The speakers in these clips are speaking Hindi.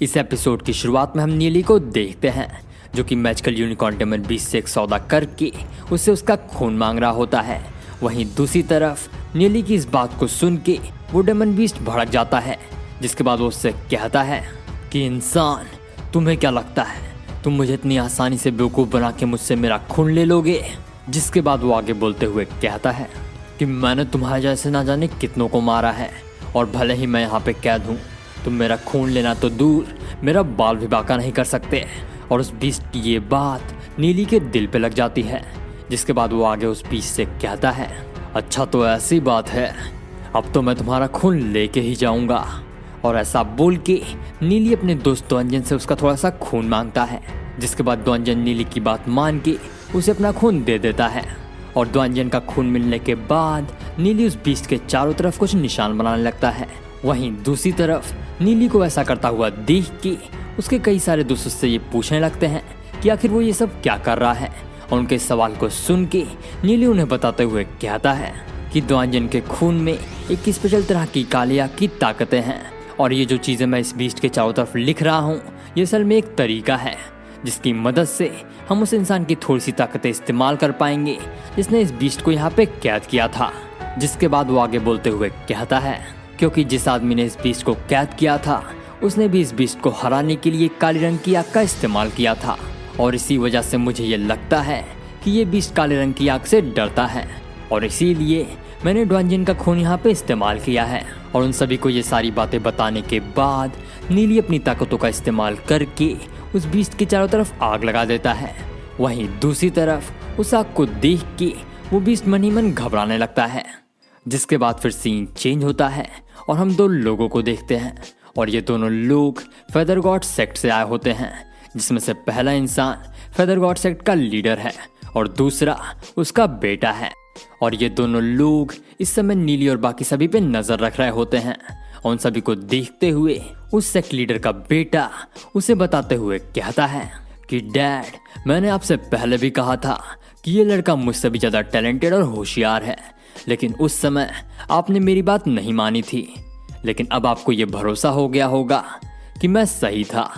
इस एपिसोड की शुरुआत में हम नीली को देखते हैं जो कि मैजिकल यूनिकॉर्न डेमन बीस्ट से एक सौदा करके उससे उसका खून मांग रहा होता है। वहीं दूसरी तरफ नीली की इस बात को सुन के वो डेमन बीस्ट भड़क जाता है, जिसके बाद वो उससे कहता है कि इंसान, तुम्हें क्या लगता है तुम मुझे इतनी आसानी से बेवकूफ़ बना के मुझसे मेरा खून ले लोगे। जिसके बाद वो आगे बोलते हुए कहता है कि मैंने तुम्हारे जैसे ना जाने कितनों को मारा है और भले ही मैं यहाँ पे कैद हूँ, तुम मेरा खून लेना तो दूर मेरा बाल भी बाका नहीं कर सकते। और उस बीस्ट की ये बात नीली के दिल पे लग जाती है। जिसके बाद वो आगे उस बीस्ट से कहता है, अच्छा तो ऐसी बात है, अब तो मैं तुम्हारा खून लेके ही जाऊंगा। और ऐसा बोल के नीली अपने दोस्त द्वंजन से उसका थोड़ा सा खून मांगता है। जिसके बाद द्वंजन नीली की बात मान के उसे अपना खून दे देता है। और द्वंजन का खून मिलने के बाद नीली उस बीस्ट के चारों तरफ कुछ निशान बनाने लगता है। वहीं दूसरी तरफ नीली को ऐसा करता हुआ देख के उसके कई सारे दोस्त उससे ये पूछने लगते हैं कि आखिर वो ये सब क्या कर रहा है। और उनके सवाल को सुन के नीली उन्हें बताते हुए कहता है कि द्वंजन के खून में एक स्पेशल तरह की कालिया की ताकतें हैं और ये जो चीज़ें मैं इस बीस्ट के चारों तरफ लिख रहा हूँ ये असल में एक तरीका है जिसकी मदद से हम उस इंसान की थोड़ी सी ताकतें इस्तेमाल कर पाएंगे जिसने इस बीस्ट को यहाँ पे कैद किया था। जिसके बाद वो आगे बोलते हुए कहता है, क्योंकि जिस आदमी ने इस बीस्ट को कैद किया था उसने भी इस बीस्ट को हराने के लिए काले रंग की आग का इस्तेमाल किया था और इसी वजह से मुझे ये लगता है कि ये बीस्ट काले रंग की आग से डरता है और इसीलिए मैंने द्वंजन का खून यहाँ पे इस्तेमाल किया है। और उन सभी को ये सारी बातें बताने के बाद नीली अपनी ताकतों का इस्तेमाल करके उस बीस्ट के चारों तरफ आग लगा देता है। वहीं दूसरी तरफ उस आग को देख के वो बीस्ट मन ही मन घबराने लगता है। जिसके बाद फिर सीन चेंज होता है और हम दो लोगों को देखते हैं और ये दोनों लोग फेदर गॉड सेक्ट से आए होते हैं, जिसमें से पहला इंसान फेदर गॉड सेक्ट का लीडर है और दूसरा उसका बेटा है। और ये दोनों लोग इस समय नीली और बाकी सभी पे नजर रख रहे होते हैं। और उन सभी को देखते हुए उस सेक्ट लीडर का बेटा उसे बताते हुए कहता है कि डैड, मैंने आपसे पहले भी कहा था कि ये लड़का मुझसे भी ज़्यादा टैलेंटेड और होशियार है, लेकिन उस समय आपने मेरी बात नहीं मानी थी। लेकिन अब आपको ये भरोसा हो गया होगा कि मैं सही था।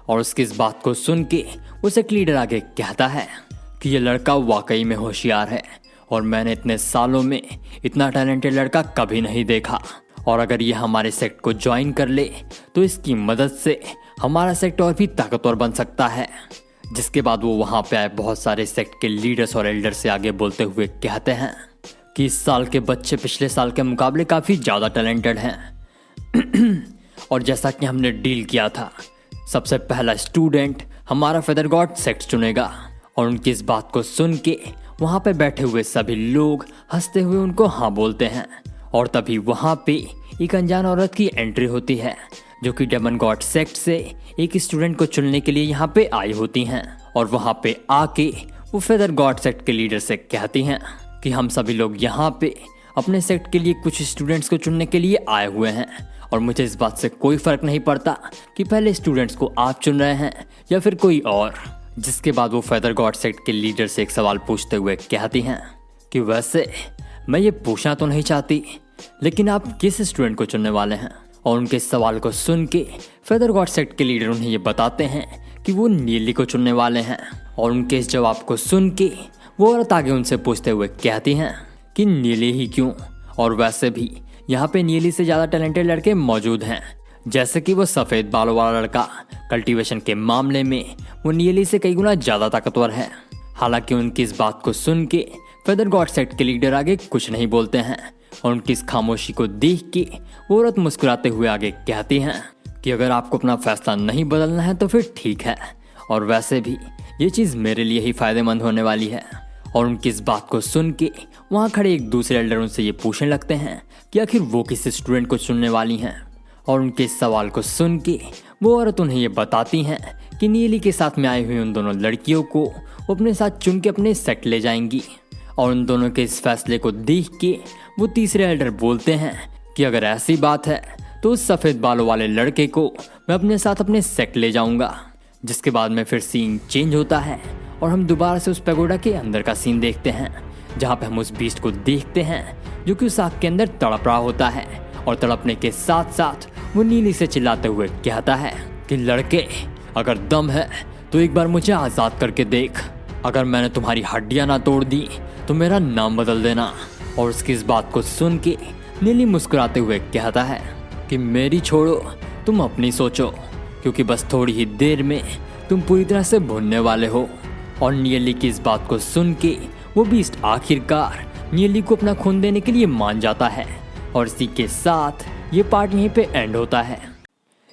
और उसकी इस बात को सुन के वो सेक्ट लीडर आगे कहता है कि ये लड़का वाकई में होशियार है और मैंने इतने सालों में इतना टैलेंटेड लड़का कभी नहीं देखा। और अगर ये हमारे सेक्ट को ज्वाइन कर ले तो इसकी मदद से हमारा सेक्ट और भी ताकतवर बन सकता है। जिसके बाद वो वहाँ पे आए बहुत सारे सेक्ट के लीडर्स और एल्डर से आगे बोलते हुए कहते हैं कि इस साल के बच्चे पिछले साल के मुकाबले काफ़ी ज़्यादा टैलेंटेड हैं। और जैसा कि हमने डील किया था, सबसे पहला स्टूडेंट हमारा फेदर गॉड सेक्ट चुनेगा। और उनकी इस बात को सुन के वहाँ पे बैठे हुए सभी लोग हंसते हुए उनको हाँ बोलते हैं। और तभी वहाँ पे एक अनजान औरत की एंट्री होती है जो कि डेमन गॉड सेक्ट से एक स्टूडेंट को चुनने के लिए यहाँ पे आई होती हैं। और वहाँ पे आके वो फेदर गॉड सेक्ट के लीडर से कहती हैं कि हम सभी लोग यहाँ पे अपने सेक्ट के लिए कुछ स्टूडेंट्स को चुनने के लिए आए हुए हैं और मुझे इस बात से कोई फर्क नहीं पड़ता कि पहले स्टूडेंट्स को आप चुन रहे हैं या फिर कोई और। जिसके बाद वो फेदर गॉड सेक्ट के लीडर से एक सवाल पूछते हुए कहती हैं कि वैसे मैं ये पूछना तो नहीं चाहती, लेकिन आप किस स्टूडेंट को चुनने वाले हैं। और उनके सवाल को सुन के फेदर गॉड सेक्ट के लीडर उन्हें ये बताते हैं कि वो नीली को चुनने वाले हैं। और उनके इस जवाब को सुन के वो औरत आगे उनसे पूछते हुए कहती हैं कि नीली ही क्यों, और वैसे भी यहाँ पे नीली से ज़्यादा टैलेंटेड लड़के मौजूद हैं, जैसे कि वो सफ़ेद बालों वाला लड़का कल्टीवेशन के मामले में वो नीली से कई गुना ज़्यादा ताकतवर है। हालांकि उनकी इस बात को सुन के फेदर गॉड सेक्ट के लीडर आगे कुछ नहीं बोलते हैं। और उनकी इस खामोशी को देख के वो औरत मुस्कुराते हुए आगे कहती हैं कि अगर आपको अपना फैसला नहीं बदलना है तो फिर ठीक है, और वैसे भी ये चीज़ मेरे लिए ही फ़ायदेमंद होने वाली है। और उनकी इस बात को सुन के वहाँ खड़े एक दूसरे एल्डर उनसे ये पूछने लगते हैं कि आखिर वो किस स्टूडेंट को चुनने वाली हैं। और उनके इस सवाल को सुन के वो औरत उन्हें ये बताती हैं कि नीली के साथ में आई हुई उन दोनों लड़कियों को वो अपने साथ चुन के अपने सेक्ट ले जाएंगी। और उन दोनों के इस फैसले को देख के वो तीसरे एल्डर बोलते हैं कि अगर ऐसी बात है तो उस सफ़ेद बालों वाले लड़के को मैं अपने साथ अपने सेक्ट ले जाऊंगा। जिसके बाद में फिर सीन चेंज होता है और हम दोबारा से उस पैगोडा के अंदर का सीन देखते हैं, जहाँ पे हम उस बीस्ट को देखते हैं जो कि उस आग के अंदर तड़प रहा होता है। और तड़पने के साथ साथ वो नीली से चिल्लाते हुए कहता है कि लड़के, अगर दम है तो एक बार मुझे आज़ाद करके देख। अगर मैंने तुम्हारी हड्डियां ना तोड़ दी तो मेरा नाम बदल देना। और उसकी इस बात को सुन के नीली मुस्कुराते हुए कहता है कि मेरी छोड़ो, तुम अपनी सोचो, क्योंकि बस थोड़ी ही देर में तुम पूरी तरह से भुनने वाले हो। और नीली की इस बात को सुन के वो बीस्ट आखिरकार नीली को अपना खून देने के लिए मान जाता है। और इसी के साथ ये पार्ट यहीं पे एंड होता है।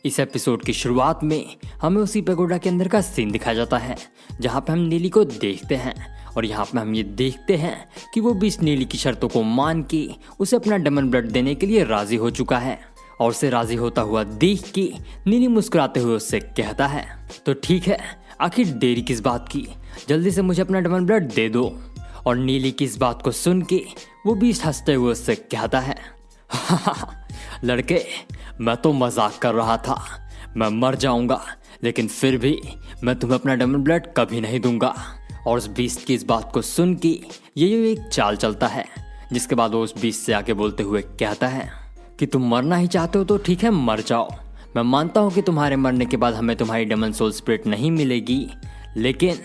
इस एपिसोड की शुरुआत में हमें उसी पैगोडा के अंदर का सीन दिखाया जाता है जहाँ पे हम नीली को देखते हैं। और यहाँ पे हम ये देखते हैं कि वो बीस्ट नीली की शर्तों को मान के उसे अपना डबल ब्लड देने के लिए राजी हो चुका है। और उसे राजी होता हुआ देख के नीली मुस्कुराते हुए उससे कहता है, तो ठीक है, आखिर देरी किस बात की, जल्दी से मुझे अपना डबल ब्लड दे दो। और नीली की इस बात को सुन के वो बीस्ट हंसते हुए उससे कहता है, लड़के, मैं तो मजाक कर रहा था, मैं मर जाऊंगा लेकिन फिर भी मैं तुम्हें अपना डबल ब्लड कभी नहीं दूंगा। और उस बीस्ट की इस बात को सुन के ये एक चाल चलता है, जिसके बाद वो उस बीस्ट से आके बोलते हुए कहता है कि तुम मरना ही चाहते हो तो ठीक है, मर जाओ। मैं मानता हूँ कि तुम्हारे मरने के बाद हमें तुम्हारी डेमन सोल स्पिरिट नहीं मिलेगी, लेकिन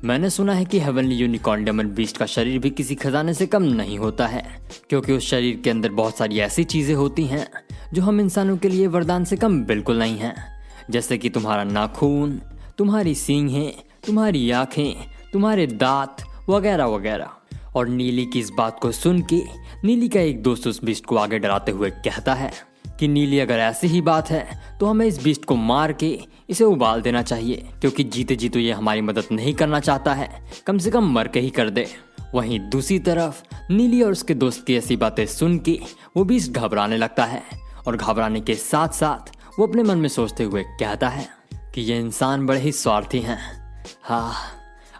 मैंने सुना है कि हेवनली यूनिकॉर्न डेमन बीस्ट का शरीर भी किसी खजाने से कम नहीं होता है, क्योंकि उस शरीर के अंदर बहुत सारी ऐसी चीजें होती हैं जो हम इंसानों के लिए वरदान से कम बिल्कुल नहीं हैं, जैसे कि तुम्हारा नाखून, तुम्हारी सींगें, तुम्हारी आंखें, तुम्हारे दांत वगैरह वगैरह। और नीली की इस बात को सुन के नीली का एक दोस्त उस बीस्ट को आगे डराते हुए कहता है कि नीली, अगर ऐसी ही बात है तो हमें इस बीस्ट को मार के इसे उबाल देना चाहिए, क्योंकि जीते जी तो ये हमारी मदद नहीं करना चाहता है, कम से कम मर के ही कर दे। वहीं दूसरी तरफ नीली और उसके दोस्त की ऐसी बातें सुन के वो बीस्ट घबराने लगता है। और घबराने के साथ साथ वो अपने मन में सोचते हुए कहता है कि ये इंसान बड़े ही स्वार्थी हैं। हाँ,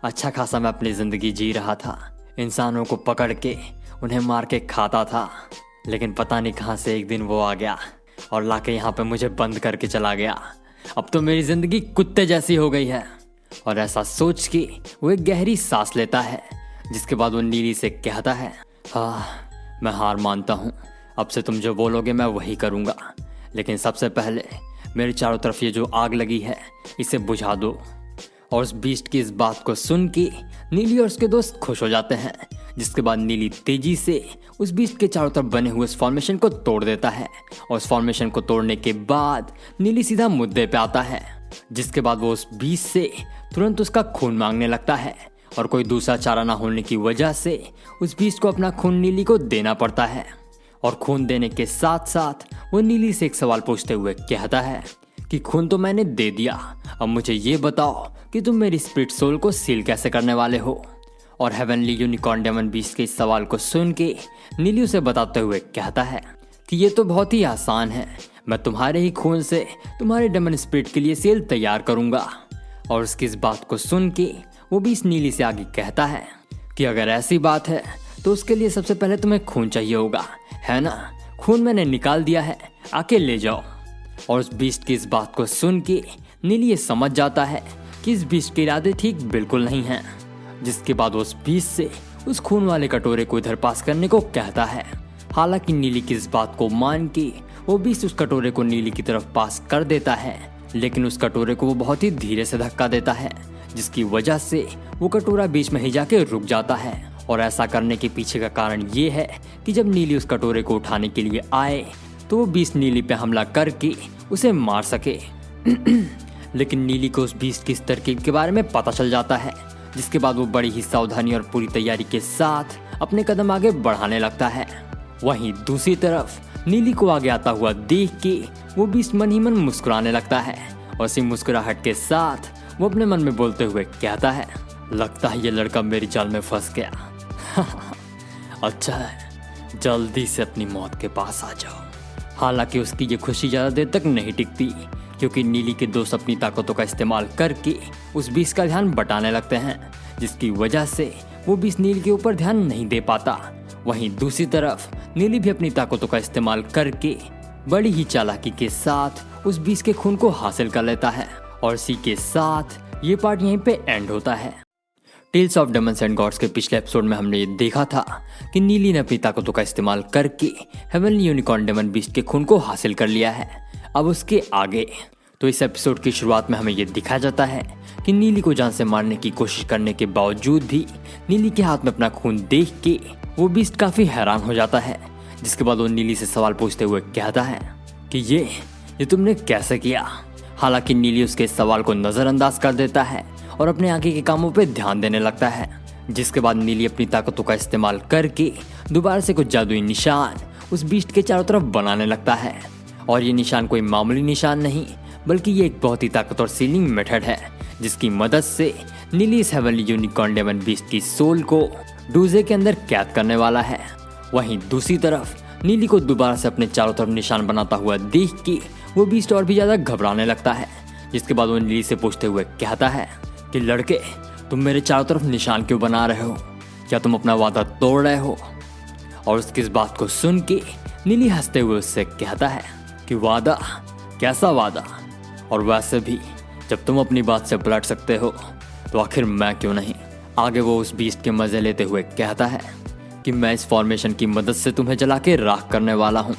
अच्छा खासा मैं अपनी ज़िंदगी जी रहा था, इंसानों को पकड़ के उन्हें मार के खाता था, लेकिन पता नहीं कहाँ से एक दिन वो आ गया और लाके यहाँ पे मुझे बंद करके चला गया। अब तो मेरी ज़िंदगी कुत्ते जैसी हो गई है। और ऐसा सोच के वो एक गहरी सांस लेता है, जिसके बाद वो नीली से कहता है, हाँ, मैं हार मानता हूँ, अब से तुम जो बोलोगे मैं वही करूँगा, लेकिन सबसे पहले मेरे चारों तरफ ये जो आग लगी है इसे बुझा दो। और उस बीस्ट की इस बात को सुन के नीली और उसके दोस्त खुश हो जाते हैं, जिसके बाद नीली तेजी से उस बीस्ट के चारों तरफ बने हुए उस फॉर्मेशन को तोड़ देता है। और उस फॉर्मेशन को तोड़ने के बाद नीली सीधा मुद्दे पे आता है, जिसके बाद वो उस बीस्ट से तुरंत उसका खून मांगने लगता है। और कोई दूसरा चारा ना होने की वजह से उस बीस्ट को अपना खून नीली को देना पड़ता है। और खून देने के साथ साथ वो नीली से एक सवाल पूछते हुए कहता है कि खून तो मैंने दे दिया, अब मुझे ये बताओ कि तुम मेरी स्पिरिट सोल को सील कैसे करने वाले हो। और हेवनली यूनिकॉर्न डेमन बीस्ट के इस सवाल को सुन के नीली उसे बताते हुए कहता है कि ये तो बहुत ही आसान है, मैं तुम्हारे ही खून से तुम्हारे डेमन स्पिरिट के लिए सील तैयार करूंगा। और उसकी इस बात को सुन के वो बीस्ट नीली से आगे कहता है कि अगर ऐसी बात है तो उसके लिए सबसे पहले तुम्हें खून चाहिए होगा, है ना? खून मैंने निकाल दिया है, आके ले जाओ। और उस बीस्ट की इस बात को सुन के नीली ये समझ जाता है कि इस बीस्ट के इरादे ठीक बिल्कुल नहीं हैं, जिसके बाद वो उस बीस्ट से उस खून वाले कटोरे को इधर पास करने को कहता है। हालांकि नीली की इस बात को मान के वो बीस्ट उस कटोरे को नीली की तरफ पास कर देता है, लेकिन उस कटोरे को वो बहुत ही धीरे से धक्का देता है, जिसकी वजह से वो कटोरा बीच में ही जाके रुक जाता है। और ऐसा करने के पीछे का कारण ये है कि जब नीली उस कटोरे को उठाने के लिए आए तो वो बीस्ट नीली पे हमला करके उसे मार सके। लेकिन नीली को उस बीस्ट की इस तरकीब के बारे में पता चल जाता है, जिसके बाद वो बड़ी ही सावधानी और पूरी तैयारी के साथ अपने कदम आगे बढ़ाने लगता है। वहीं दूसरी तरफ नीली को आगे आता हुआ देख के वो बीस्ट मन ही मन मुस्कुराने लगता है। और उसी मुस्कुराहट के साथ वो अपने मन में बोलते हुए कहता है, लगता है ये लड़का मेरी जाल में फंस गया। अच्छा है, जल्दी से अपनी मौत के पास आ जाओ। हालांकि उसकी ये खुशी ज़्यादा देर तक नहीं टिकती, क्योंकि नीली के दोस्त अपनी ताकतों का इस्तेमाल करके उस बीस्ट का ध्यान बटाने लगते हैं, जिसकी वजह से वो बीस्ट नीली के ऊपर ध्यान नहीं दे पाता। वहीं दूसरी तरफ नीली भी अपनी ताकतों का इस्तेमाल करके बड़ी ही चालाकी के साथ उस बीस्ट के खून को हासिल कर लेता है। और इसी के साथ ये पार्ट यहीं पे एंड होता है। Tales of demons and gods के पिछले एपिसोड में हमने ये देखा था कि नीली ने अपनी ताकतों का इस्तेमाल करके हेवनली यूनिकॉर्न डेमन बीस्ट के खून को हासिल कर लिया है। अब उसके आगे तो इस एपिसोड की शुरुआत में हमें ये दिखाया जाता है कि नीली को जान से मारने की कोशिश करने के बावजूद भी नीली के हाथ में अपना खून देख के वो बीस्ट काफी हैरान हो जाता है। जिसके बाद वो नीली से सवाल पूछते हुए कहता है कि ये तुमने कैसे किया। हालांकि नीली उसके इस सवाल को नजरअंदाज कर देता है और अपने आगे के कामों पे ध्यान देने लगता है। जिसके बाद नीली अपनी ताकतों का इस्तेमाल करके दोबारा से कुछ जादुई निशान उस बीस्ट के चारों तरफ बनाने लगता है। और ये निशान कोई मामूली निशान नहीं, बल्कि ये एक बहुत ही ताकतवर सीलिंग मेथड है, जिसकी मदद से नीली इस हेवनली यूनिकॉर्न डेमन बीस्ट की सोल को डूजे के अंदर कैद करने वाला है। वहीं दूसरी तरफ नीली को दोबारा से अपने चारों तरफ निशान बनाता हुआ देख के वो बीस्ट और भी ज्यादा घबराने लगता है। जिसके बाद वो नीली से पूछते हुए कहता है कि लड़के, तुम मेरे चारों तरफ निशान क्यों बना रहे हो? क्या तुम अपना वादा तोड़ रहे हो? और उसकी इस बात को सुन के नीली हंसते हुए उससे कहता है कि वादा? कैसा वादा? और वैसे भी जब तुम अपनी बात से पलट सकते हो तो आखिर मैं क्यों नहीं? आगे वो उस बीस्ट के मजे लेते हुए कहता है कि मैं इस फॉर्मेशन की मदद से तुम्हें जला के राख करने वाला हूँ।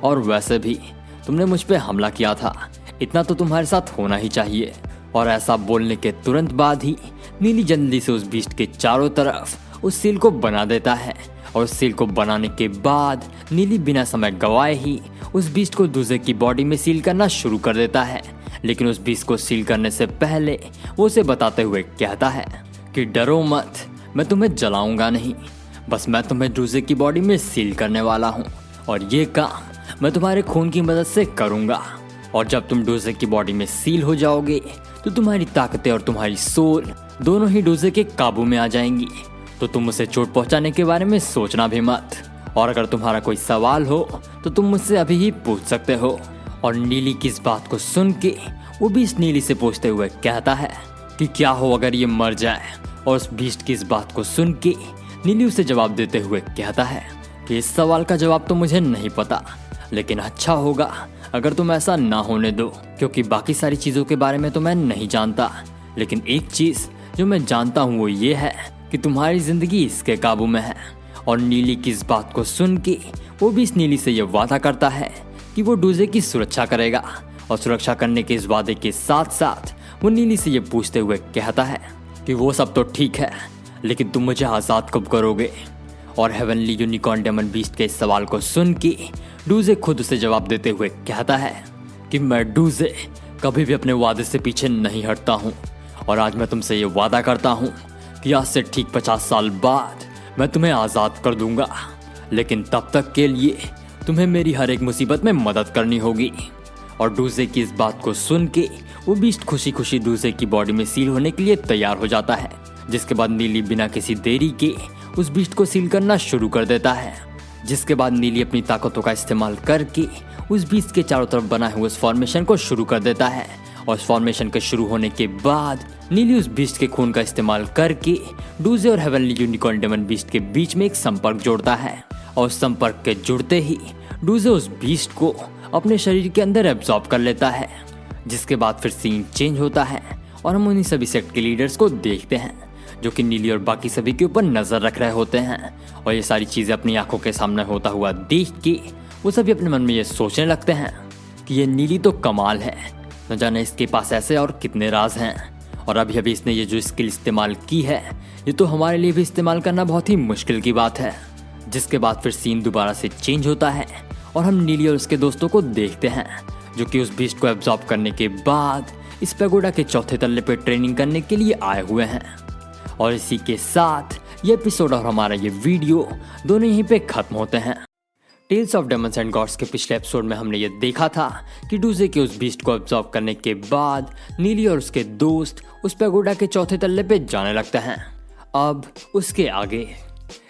और वैसे भी तुमने मुझ पे हमला किया था, इतना तो तुम्हारे साथ होना ही चाहिए। और ऐसा बोलने के तुरंत बाद ही नीली जल्दी से उस बीस्ट के चारों तरफ उस सील को बना देता है। और उस सील को बनाने के बाद नीली बिना समय गवाए ही उस बीस्ट को दूसरे की बॉडी में सील करना शुरू कर देता है। लेकिन उस बीस्ट को सील करने से पहले वो उसे बताते हुए कहता है कि डरो मत, मैं तुम्हें जलाऊंगा नहीं, बस मैं तुम्हें डूजे की बॉडी में सील करने वाला हूँ। और ये काम मैं तुम्हारे खून की मदद से करूँगा। और जब तुम डूजे की बॉडी में सील हो जाओगे तो तुम्हारी ताकतें और तुम्हारी सोल दोनों ही डूजे के काबू में आ जाएंगी। तो तुम उसे चोट पहुंचाने के बारे में सोचना भी मत। और अगर तुम्हारा कोई सवाल हो तो तुम मुझसे अभी ही पूछ सकते हो। और नीली की इस बात को सुन के वो बीस्ट नीली से पूछते हुए कहता है कि क्या हो अगर ये मर जाए। और उस बीस्ट की इस बात को सुन के नीली उसे जवाब देते हुए कहता है कि इस सवाल का जवाब तो मुझे नहीं पता, लेकिन अच्छा होगा अगर तुम ऐसा ना होने दो, क्योंकि बाकी सारी चीज़ों के बारे में तो मैं नहीं जानता। लेकिन एक चीज़ जो मैं जानता हूँ वो ये है कि तुम्हारी जिंदगी इसके काबू में है। और नीली की इस बात को सुन के वो भी इस नीली से ये वादा करता है कि वो डूजे की सुरक्षा करेगा। और सुरक्षा करने के इस वादे के साथ साथ वो नीली से ये पूछते हुए कहता है कि वो सब तो ठीक है, लेकिन तुम मुझे आज़ाद कब करोगे? और हेवनली यूनिकॉर्न डेमन बीस्ट के इस सवाल को सुन के डूजे खुद उसे जवाब देते हुए कहता है कि मैं डूजे कभी भी अपने वादे से पीछे नहीं हटता हूँ। और आज मैं तुमसे ये वादा करता हूँ कि आज से ठीक 50 साल बाद मैं तुम्हें आज़ाद कर दूंगा। लेकिन तब तक के लिए तुम्हें मेरी हर एक मुसीबत में मदद करनी होगी। और डूजे की इस बात को सुन के वो बीस्ट खुशी खुशी डूजे की बॉडी में सील होने के लिए तैयार हो जाता है। जिसके बाद नीली बिना किसी देरी के उस बीस्ट को सील करना शुरू कर देता है। जिसके बाद नीली अपनी ताकतों का इस्तेमाल करके उस बीस्ट के चारों तरफ बनाए हुए उस फॉर्मेशन को शुरू कर देता है। और उस फॉर्मेशन के शुरू होने के बाद नीली उस बीस्ट के खून का इस्तेमाल करके डूजे और हेवनली यूनिकॉर्न डेमन बीस्ट के बीच में एक संपर्क जोड़ता है। और उस संपर्क के जुड़ते ही डूजे उस बीस्ट को अपने शरीर के अंदर एब्जॉर्ब कर लेता है। जिसके बाद फिर सीन चेंज होता है और हम उन्हीं सभी सेक्ट के लीडर्स को देखते हैं जो कि नीली और बाकी सभी के ऊपर नजर रख रहे होते हैं। और ये सारी चीजें अपनी आंखों के सामने होता हुआ देख के वो सभी अपने मन में ये सोचने लगते हैं कि ये नीली तो कमाल है, न जाने इसके पास ऐसे और कितने राज हैं। और अभी अभी इसने ये जो स्किल इस्तेमाल की है ये तो हमारे लिए भी इस्तेमाल करना बहुत ही मुश्किल की बात है। जिसके बाद फिर सीन दोबारा से चेंज होता है और हम नीली और उसके दोस्तों को देखते हैं जो कि उस बीस्ट को एब्जॉर्ब करने के बाद इस पैगोडा के चौथे तल्ले पे ट्रेनिंग करने के लिए आए हुए हैं। और इसी के साथ ये एपिसोड और हमारा ये वीडियो दोनों यहीं पे खत्म होते हैं। Tales of demons and gods के पिछले एपिसोड में हमने ये देखा था कि डूजे के उस बीस्ट को एब्जॉर्ब करने के बाद नीली और उसके दोस्त उस पैगोडा के चौथे तल्ले पे जाने लगते हैं। अब उसके आगे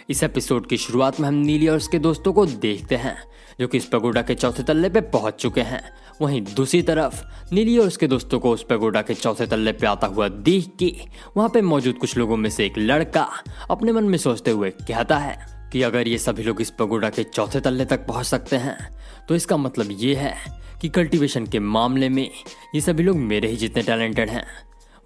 इस एपिसोड की शुरुआत में हम नीली और उसके दोस्तों को देखते हैं जो कि इस पैगोडा के चौथे तल्ले पे पहुंच चुके हैं। वहीं दूसरी तरफ नीली और उसके दोस्तों को उस पैगोडा के चौथे तल्ले पे आता हुआ देख के वहां पे मौजूद कुछ लोगों में से एक लड़का अपने मन में सोचते हुए कहता है कि अगर ये सभी लोग इस पैगोडा के चौथे तल्ले तक पहुंच सकते हैं तो इसका मतलब ये है कि कल्टीवेशन के मामले में ये सभी लोग मेरे ही जितने टैलेंटेड हैं।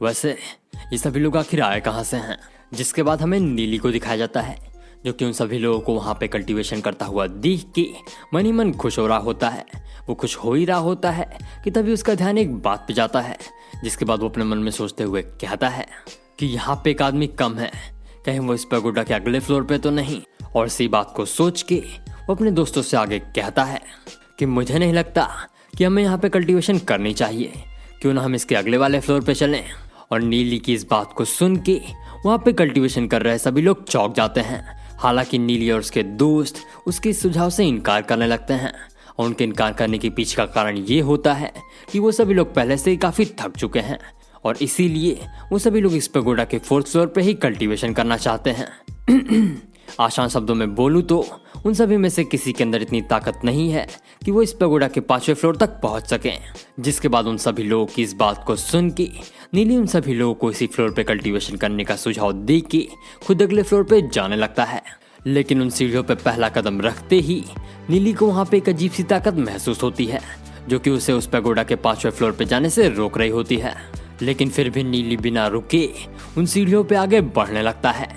वैसे ये सभी लोग आखिर आए कहाँ से हैं? जिसके बाद हमें नीली को दिखाया जाता है जो कि उन सभी लोगों को वहाँ पे कल्टीवेशन करता हुआ देख के मन ही मन खुश हो रहा होता है। वो खुश हो ही रहा होता है कि तभी उसका ध्यान एक बात पे जाता है, जिसके बाद वो अपने मन में सोचते हुए कहता है कि यहाँ पे एक आदमी कम है, कहीं वो इस पैगोडा के अगले फ्लोर पे तो नहीं। और इसी बात को सोच के वो अपने दोस्तों से आगे कहता है कि मुझे नहीं लगता कि हमें यहाँ पे कल्टीवेशन करनी चाहिए, क्यों ना हम इसके अगले वाले फ्लोर पे चलें। और नीली की इस बात को सुन के वहाँ पे कल्टीवेशन कर रहे सभी लोग चौंक जाते हैं। हालांकि नीली और उसके दोस्त उसके इस सुझाव से इनकार करने लगते हैं, और उनके इनकार करने के पीछे का कारण ये होता है कि वो सभी लोग पहले से ही काफ़ी थक चुके हैं, और इसीलिए वो सभी लोग इस पैगोडा के 4th फ्लोर पे ही कल्टीवेशन करना चाहते हैं। आसान शब्दों में बोलूँ तो उन सभी में से किसी के अंदर इतनी ताकत नहीं है कि वो इस पैगोडा के 5वें फ्लोर तक पहुंच सकें। जिसके बाद उन सभी लोगों की इस बात को सुन के नीली उन सभी लोगों को इसी फ्लोर पे कल्टीवेशन करने का सुझाव दे के खुद अगले फ्लोर पे जाने लगता है। लेकिन उन सीढ़ियों पे पहला कदम रखते ही नीली को वहाँ पे एक अजीब सी ताकत महसूस होती है, जो कि उसे उस पैगोडा के 5वें फ्लोर पे जाने से रोक रही होती है। लेकिन फिर भी नीली बिना रुके उन सीढ़ियों पे आगे बढ़ने लगता है।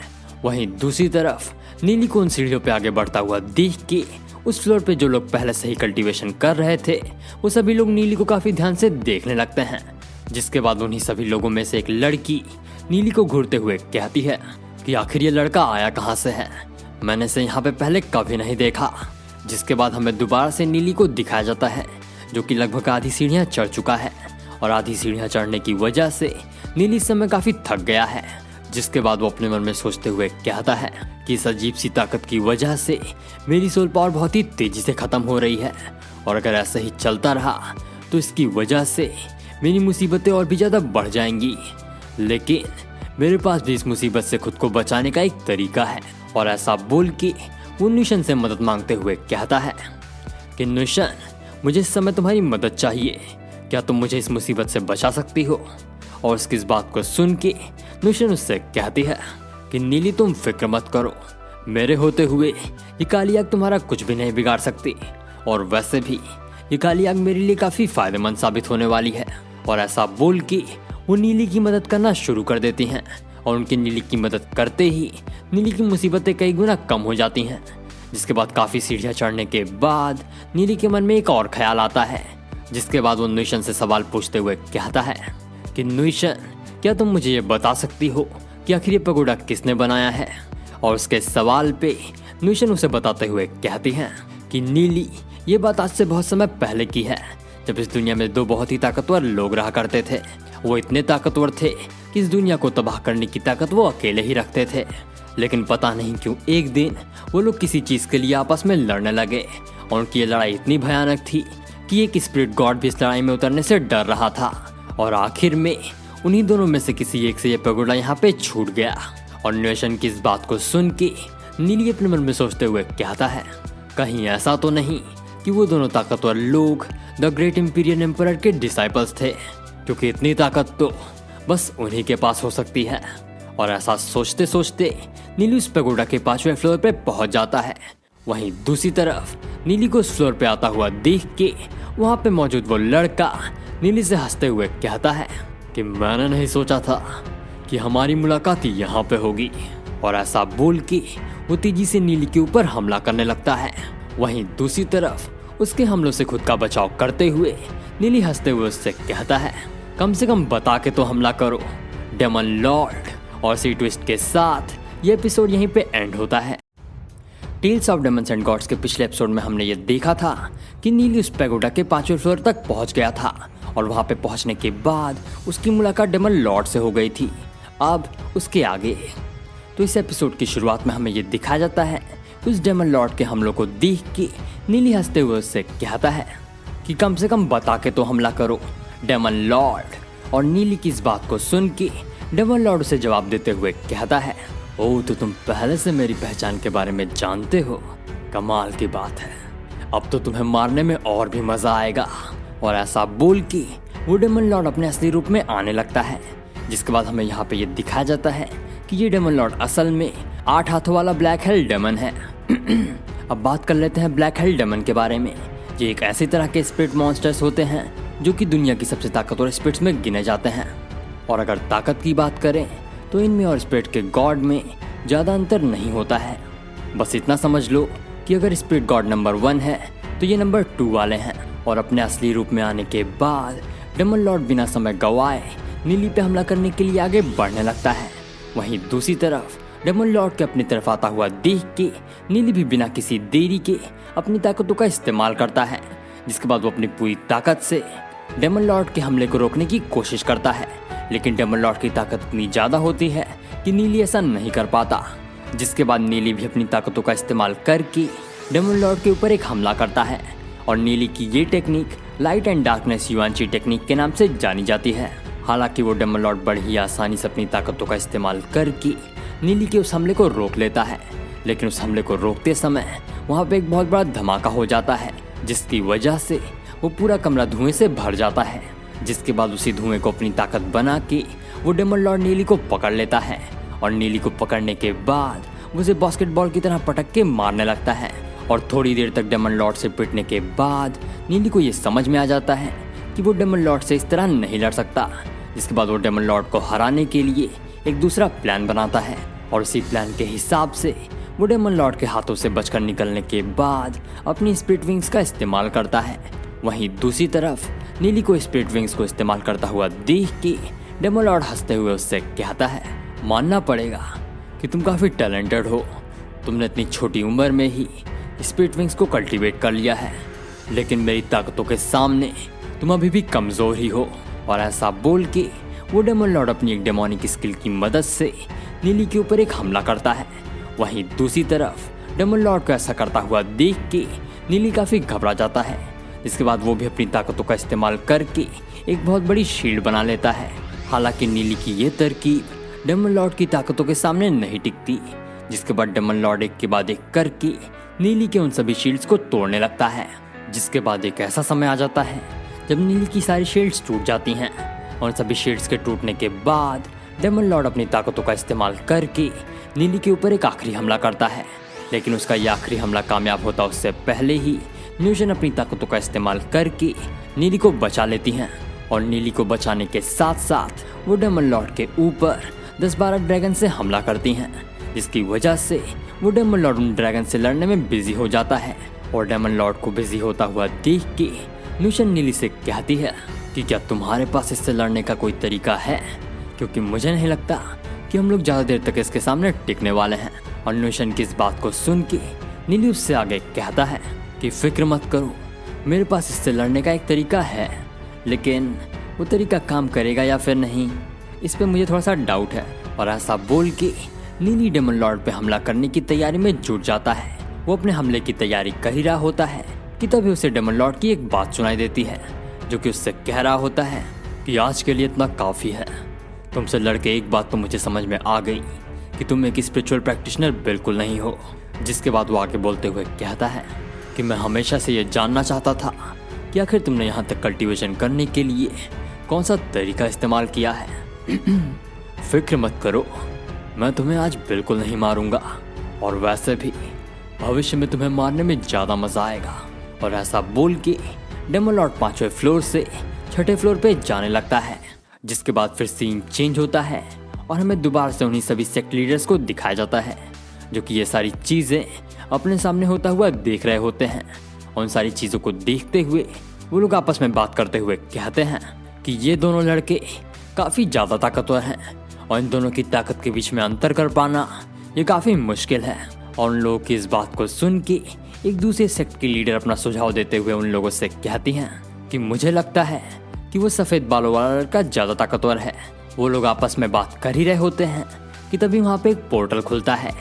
वहीं दूसरी तरफ नीली को उन सीढ़ियों पे आगे बढ़ता हुआ देख के उस फ्लोर पे जो लोग पहले से ही कल्टीवेशन कर रहे थे वो सभी लोग नीली को काफी ध्यान से देखने लगते हैं। जिसके बाद उन्हीं सभी लोगों में से एक लड़की नीली को घूरते हुए कहती है कि आखिर ये लड़का आया कहाँ से है, मैंने इसे यहाँ पे पहले कभी नहीं देखा। जिसके बाद हमें दोबारा से नीली को दिखाया जाता है, जो कि लगभग आधी सीढ़ियाँ चढ़ चुका है, और आधी सीढ़ियाँ चढ़ने की वजह से नीली इस समय काफी थक गया है। जिसके बाद वो अपने मन में सोचते हुए कहता है कि इस अजीब सी ताकत की वजह से मेरी सोल पावर बहुत ही तेजी से खत्म हो रही है, और अगर ऐसे ही चलता रहा तो इसकी वजह से मेरी मुसीबतें और भी ज़्यादा बढ़ जाएंगी। लेकिन मेरे पास भी इस मुसीबत से खुद को बचाने का एक तरीका है। और ऐसा बोल के वो नुशन से मदद मांगते हुए कहता है कि नुशन, मुझे इस समय तुम्हारी मदद चाहिए, क्या तुम मुझे इस मुसीबत से बचा सकती हो। और उसकी इस बात को सुन के नुशन उससे कहती है कि नीली तुम फिक्र मत करो, मेरे होते हुए ये काली आग तुम्हारा कुछ भी नहीं बिगाड़ सकती, और वैसे भी ये काली आग मेरे लिए काफ़ी फायदेमंद साबित होने वाली है। और ऐसा बोल के वो नीली की मदद करना शुरू कर देती हैं, और उनकी नीली की मदद करते ही नीली की मुसीबतें कई गुना कम हो जाती हैं। जिसके बाद काफ़ी सीढ़ियाँ चढ़ने के बाद नीली के मन में एक और ख्याल आता है। जिसके बाद वो नुशन से सवाल पूछते हुए कहता है कि नुशन, क्या तुम मुझे ये बता सकती हो कि आखिर ये पैगोडा किसने बनाया है। और उसके सवाल पे नुशन उसे बताते हुए कहती हैं कि नीली, ये बात आज से बहुत समय पहले की है, जब इस दुनिया में 2 बहुत ही ताकतवर लोग रहा करते थे। वो इतने ताकतवर थे कि इस दुनिया को तबाह करने की ताकत वो अकेले ही रखते थे। लेकिन पता नहीं क्यों एक दिन वो लोग किसी चीज़ के लिए आपस में लड़ने लगे, और उनकी ये लड़ाई इतनी भयानक थी कि एक स्पिरिट गॉड भी इस लड़ाई में उतरने से डर रहा था। और आखिर में उन्हीं दोनों में से किसी एक से ये पैगोडा यहाँ पे छूट गया। और नुशन की इस बात को सुन के नीली अपने मन में सोचते हुए कहता है, कहीं ऐसा तो नहीं कि वो दोनों ताकतवर लोग द ग्रेट इंपीरियल एम्परर के डिसाइपल्स थे, क्योंकि इतनी ताकत तो बस उन्हीं के पास हो सकती है। और ऐसा सोचते सोचते नीली उस पैगोडा के 5वें फ्लोर पे पहुंच जाता है। वहीं दूसरी तरफ नीली को उस फ्लोर पे आता हुआ देख के वहाँ पे मौजूद वो लड़का नीली से हंसते हुए कहता है कि मैंने नहीं सोचा था कि हमारी मुलाकात यहाँ पे होगी। और ऐसा बोल के वो तेजी से नीली के ऊपर हमला करने लगता है। वहीं दूसरी तरफ उसके हमलों से खुद का बचाव करते हुए नीली हंसते हुए उससे कहता है, कम से कम बता के तो हमला करो डेमन लॉर्ड। और सी ट्विस्ट के साथ ये एपिसोड यहीं पे एंड होता है। Tales of demons and gods के पिछले एपिसोड में हमने ये देखा था कि नीली उस पैगोडा के 5वें फ्लोर तक पहुंच गया था, और वहां पे पहुंचने के बाद उसकी मुलाकात डेमन लॉर्ड से हो गई थी। अब उसके आगे तो इस एपिसोड की शुरुआत में हमें ये दिखाया जाता है कि उस डेमन लॉर्ड के हमलों को देख के नीली हंसते हुए उससे कहता है कि कम से कम बता के तो हमला करो डेमन लॉर्ड। और नीली की इस बात को सुन के डेमन लॉर्ड उसे जवाब देते हुए कहता है, ओह तो तुम पहले से मेरी पहचान के बारे में जानते हो, कमाल की बात है, अब तो तुम्हें मारने में और भी मजा आएगा। और ऐसा बोल के वो डेमन लॉर्ड अपने असली रूप में आने लगता है। जिसके बाद हमें यहाँ पे ये दिखाया जाता है कि ये डेमन लॉर्ड असल में 8 हाथों वाला ब्लैक हेल डेमन है। अब बात कर लेते हैं ब्लैक हेल डेमन के बारे में। ये एक ऐसी तरह के स्पिरिट मॉन्स्टर्स होते हैं जो कि दुनिया की सबसे ताकतवर स्पिरिट्स में गिने जाते हैं। और अगर ताकत की बात करें तो इनमें और स्पिरिट के गॉड में ज़्यादा अंतर नहीं होता है। बस इतना समझ लो कि अगर स्पिरिट गॉड नंबर 1 है तो ये नंबर 2 वाले हैं। और अपने असली रूप में आने के बाद डेमन लॉर्ड बिना समय गंवाए नीली पे हमला करने के लिए आगे बढ़ने लगता है। वहीं दूसरी तरफ डेमन लॉर्ड के अपनी तरफ आता हुआ देख के नीली भी बिना किसी देरी के अपनी ताकतों का इस्तेमाल करता है, जिसके बाद वो अपनी पूरी ताकत से डेमन लॉर्ड के हमले को रोकने की कोशिश करता है। लेकिन डेमन लॉर्ड की ताकत इतनी ज़्यादा होती है कि नीली ऐसा नहीं कर पाता, जिसके बाद नीली भी अपनी ताकतों का इस्तेमाल करके डेमन लॉर्ड के ऊपर एक हमला करता है। और नीली की ये टेक्निक लाइट एंड डार्कनेस युआंची टेक्निक के नाम से जानी जाती है। हालांकि वो डेमन लॉर्ड बड़ी ही आसानी से अपनी ताकतों का इस्तेमाल करके नीली के उस हमले को रोक लेता है। लेकिन उस हमले को रोकते समय वहाँ पे एक बहुत बड़ा धमाका हो जाता है, जिसकी वजह से वो पूरा कमरा धुएं से भर जाता है। जिसके बाद उसी धुएं को अपनी ताकत बना के वो डेमन लॉर्ड नीली को पकड़ लेता है। और नीली को पकड़ने के बाद वो उसे बास्केटबॉल की तरह पटक के मारने लगता है। और थोड़ी देर तक डेमन लॉर्ड से पिटने के बाद नीली को ये समझ में आ जाता है कि वो डेमन लॉर्ड से इस तरह नहीं लड़ सकता। जिसके बाद वो डेमन लॉर्ड को हराने के लिए एक दूसरा प्लान बनाता है। और उसी प्लान के हिसाब से वो डेमन लॉर्ड के हाथों से बचकर निकलने के बाद अपनी स्पिरिट विंग्स का इस्तेमाल करता है। वहीं दूसरी तरफ नीली को स्पिरिट विंग्स को इस्तेमाल करता हुआ देख के डेमन लॉर्ड हंसते हुए उससे कहता है, मानना पड़ेगा कि तुम काफ़ी टैलेंटेड हो। तुमने इतनी छोटी उम्र में ही स्पिरिट विंग्स को कल्टीवेट कर लिया है, लेकिन मेरी ताकतों के सामने तुम अभी भी कमज़ोर ही हो। और ऐसा बोल के वो डेमन लॉर्ड अपनी एक डेमोनिक स्किल की मदद से नीली के ऊपर एक हमला करता है। वहीं दूसरी तरफ डेमन लॉर्ड को ऐसा करता हुआ देख के नीली काफ़ी घबरा जाता है। इसके बाद वो भी अपनी ताकतों का इस्तेमाल करके एक बहुत बड़ी शील्ड बना लेता है। हालांकि नीली की ये तरकीब डेमन लॉर्ड की ताकतों के सामने नहीं टिकती, जिसके बाद डेमन लॉर्ड एक के बाद एक करके नीली के उन सभी शील्ड्स को तोड़ने लगता है। जिसके बाद एक ऐसा समय आ जाता है जब नीली की सारी शील्ड्स टूट जाती हैं। और सभी शील्ड्स के टूटने के बाद डेमन लॉर्ड अपनी ताकतों का इस्तेमाल करके नीली के ऊपर एक आखिरी हमला करता है। लेकिन उसका यह आखिरी हमला कामयाब होता उससे पहले ही न्यूशन अपनी ताकतों का इस्तेमाल करके नीली को बचा लेती हैं। और नीली को बचाने के साथ साथ वो डेमन लॉर्ड के ऊपर 10-12 ड्रैगन से हमला करती हैं, जिसकी वजह से वो डेमन लॉर्ड उन ड्रैगन से लड़ने में बिजी हो जाता है। और डेमन लॉर्ड को बिजी होता हुआ देख के न्यूशन नीली से कहती है कि क्या तुम्हारे पास इससे लड़ने का कोई तरीका है, क्योंकि मुझे नहीं लगता कि हम लोग ज़्यादा देर तक इसके सामने टिकने वाले हैं। और न्यूशन की इस बात को सुन के नीली उससे आगे कहता है कि फिक्र मत करो, मेरे पास इससे लड़ने का एक तरीका है, लेकिन वो तरीका काम करेगा या फिर नहीं, इस पे मुझे थोड़ा सा डाउट है। और ऐसा बोल के नीली डेमन लॉर्ड पे हमला करने की तैयारी में जुट जाता है। वो अपने हमले की तैयारी कर ही रहा होता है कि तभी उसे डेमन लॉर्ड की एक बात सुनाई देती है, जो कि उससे कह रहा होता है कि आज के लिए इतना काफ़ी है। तुमसे लड़के एक बात तो मुझे समझ में आ गई कि तुम एक स्पिरिचुअल प्रैक्टिशनर बिल्कुल नहीं हो। जिसके बाद वो आगे बोलते हुए कहता है कि मैं हमेशा से ये जानना चाहता था कि आखिर तुमने यहाँ तक कल्टीवेशन करने के लिए कौन सा तरीका इस्तेमाल किया है। फिक्र मत करो, मैं तुम्हें आज बिल्कुल नहीं मारूंगा, और वैसे भी भविष्य में तुम्हें मारने में ज़्यादा मज़ा आएगा। और ऐसा बोल के डेमन लॉर्ड 5वें फ्लोर से 6ठे फ्लोर पे जाने लगता है। जिसके बाद फिर सीन चेंज होता है और हमें दोबारा से उन्हीं सभी सेक्ट लीडर्स को दिखाया जाता है, जो कि ये सारी चीज़ें अपने सामने होता हुआ देख रहे होते हैं। और उन सारी चीज़ों को देखते हुए वो लोग आपस में बात करते हुए कहते हैं कि ये दोनों लड़के काफ़ी ज़्यादा ताकतवर हैं, और इन दोनों की ताकत के बीच में अंतर कर पाना ये काफ़ी मुश्किल है। और उन लोगों की इस बात को सुन के एक दूसरे सेक्ट की लीडर अपना सुझाव देते हुए उन लोगों से कहती हैं कि मुझे लगता है कि वो सफ़ेद बालों वाला लड़का ज़्यादा ताकतवर है। वो लोग आपस में बात कर ही रहे होते हैं कि तभी वहाँ पे एक पोर्टल खुलता है।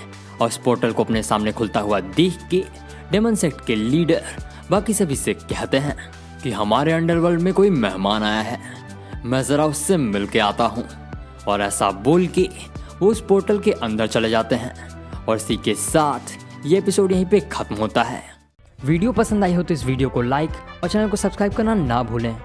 और इस पोर्टल को अपने सामने खुलता हुआ देख के डेमन सेक्ट के लीडर बाकी सभी से कहते हैं कि हमारे अंडरवर्ल्ड में कोई मेहमान आया है, मैं ज़रा उससे मिल के आता हूँ। और ऐसा बोल के वो उस पोर्टल के अंदर चले जाते हैं। और इसी के साथ ये एपिसोड यहीं पे ख़त्म होता है। वीडियो पसंद आई हो तो इस वीडियो को लाइक और चैनल को सब्सक्राइब करना ना भूलें।